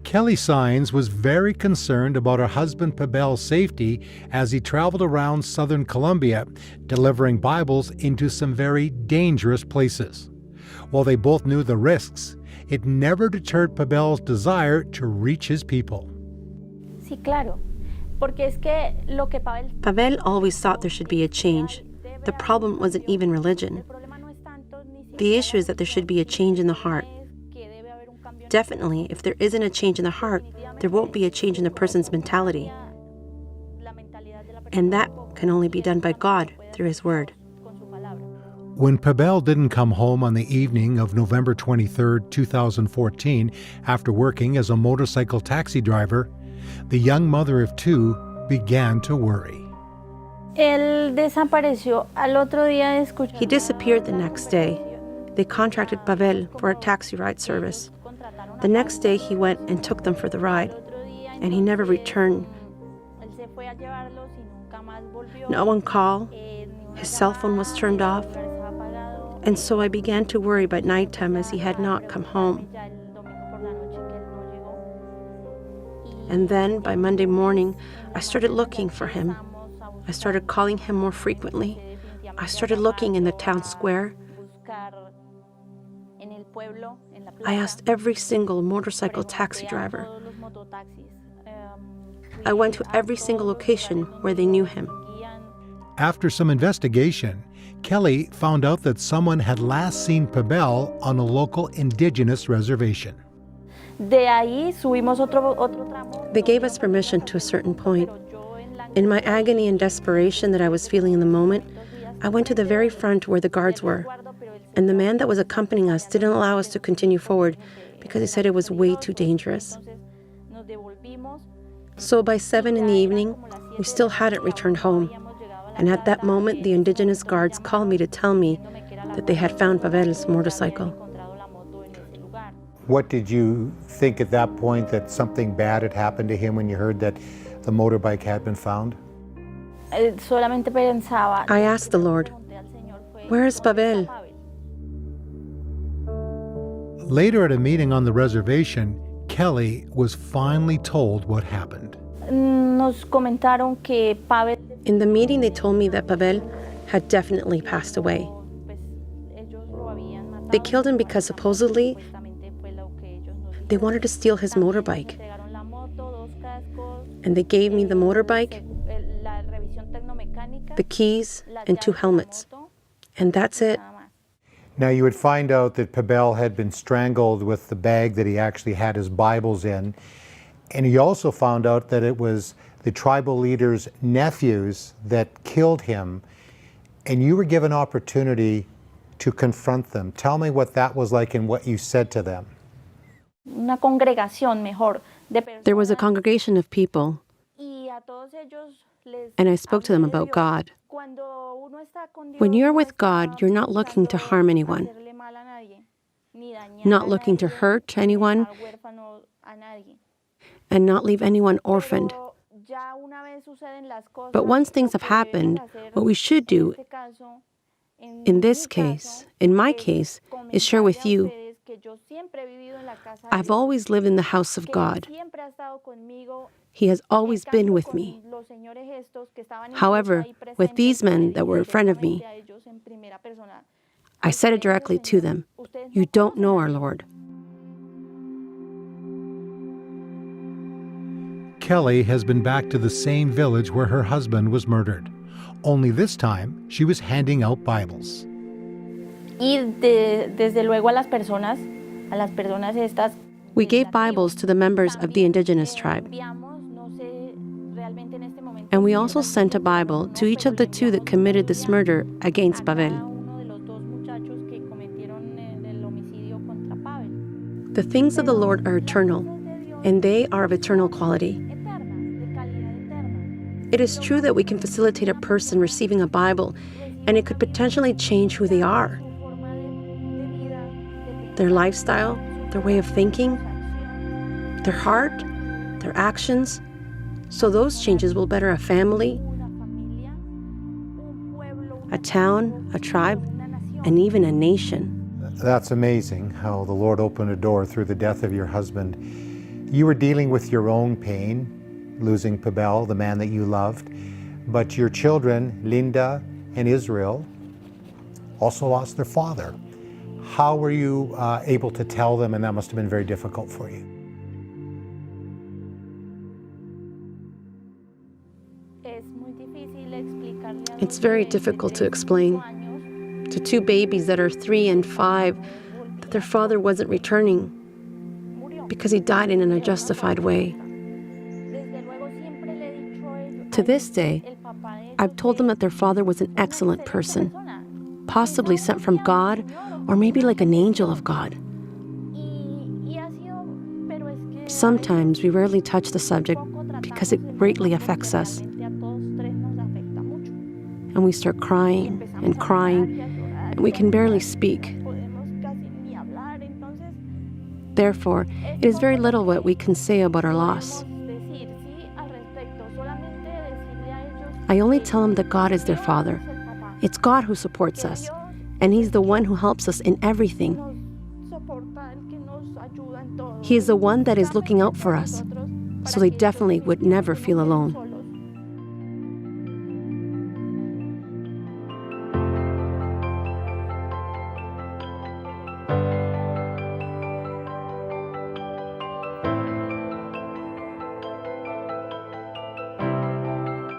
Kelly Saenz was very concerned about her husband Pabel's safety as he traveled around southern Colombia, delivering Bibles into some very dangerous places. While they both knew the risks, it never deterred Pabel's desire to reach his people. Sí, claro. Porque es que lo que Pabel always thought there should be a change. The problem wasn't even religion. The issue is that there should be a change in the heart. Definitely, if there isn't a change in the heart, there won't be a change in the person's mentality. And that can only be done by God through His Word. When Pabel didn't come home on the evening of November 23, 2014, after working as a motorcycle taxi driver, the young mother of two began to worry. Él desapareció. Al otro día escuché. He disappeared the next day. They contracted Pabel for a taxi ride service. The next day he went and took them for the ride, and he never returned. No one called. His cell phone was turned off. And so I began to worry by nighttime as he had not come home. And then by Monday morning, I started looking for him. I started calling him more frequently. I started looking in the town square. I asked every single motorcycle taxi driver. I went to every single location where they knew him. After some investigation, Kelly found out that someone had last seen Pabel on a local indigenous reservation. De ahí subimos otro tramo. They gave us permission to a certain point. In my agony and desperation that I was feeling in the moment, I went to the very front where the guards were. And the man that was accompanying us didn't allow us to continue forward because he said it was way too dangerous. So by 7 in the evening, we still hadn't returned home. And at that moment, the indigenous guards called me to tell me that they had found Pabel's motorcycle. What did you think at that point, that something bad had happened to him when you heard that the motorbike had been found? Solamente pensaba. I asked the Lord, "Where is Pabel?" Later at a meeting on the reservation, Kelly was finally told what happened. Nos comentaron que Pabel. In the meeting, they told me that Pabel had definitely passed away. They killed him because supposedly they wanted to steal his motorbike. And they gave me the motorbike, the keys, and 2 helmets. And that's it. Now you would find out that Pabel had been strangled with the bag that he actually had his Bibles in. And you also found out that it was the tribal leader's nephews that killed him. And you were given opportunity to confront them. Tell me what that was like and what you said to them. Una congregación mejor. There was a congregation of people, and I spoke to them about God. When you're with God, you're not looking to harm anyone, not looking to hurt anyone, and not leave anyone orphaned. But once things have happened, what we should do, in this case, in my case, is share with you, I've always lived in the house of God. He has always been with me. However, with these men that were in front of me, I said it directly to them, "You don't know our Lord." Kelly has been back to the same village where her husband was murdered. Only this time, she was handing out Bibles. Desde luego a las personas estas. We gave Bibles to the members of the indigenous tribe. And we also sent a Bible to each of the 2 that committed this murder against Pabel. The things of the Lord are eternal, and they are of eternal quality. It is true that we can facilitate a person receiving a Bible, and it could potentially change who they are. Their lifestyle, their way of thinking, their heart, their actions. So those changes will better a family, a town, a tribe, and even a nation. That's amazing how the Lord opened a door through the death of your husband You were dealing with your own pain, losing Pabel, the man that you loved, but your children, Linda and Israel, also lost their father. How were you able to tell them, and that must have been very difficult for you? It's very difficult to explain to two babies that are 3 and 5 that their father wasn't returning because he died in an unjustified way. To this day, I've told them that their father was an excellent person, possibly sent from God, or maybe like an angel of God. Sometimes we rarely touch the subject because it greatly affects us. And we start crying, and we can barely speak. Therefore, it is very little what we can say about our loss. I only tell them that God is their Father. It's God who supports us, and He's the one who helps us in everything. He is the one that is looking out for us, so they definitely would never feel alone.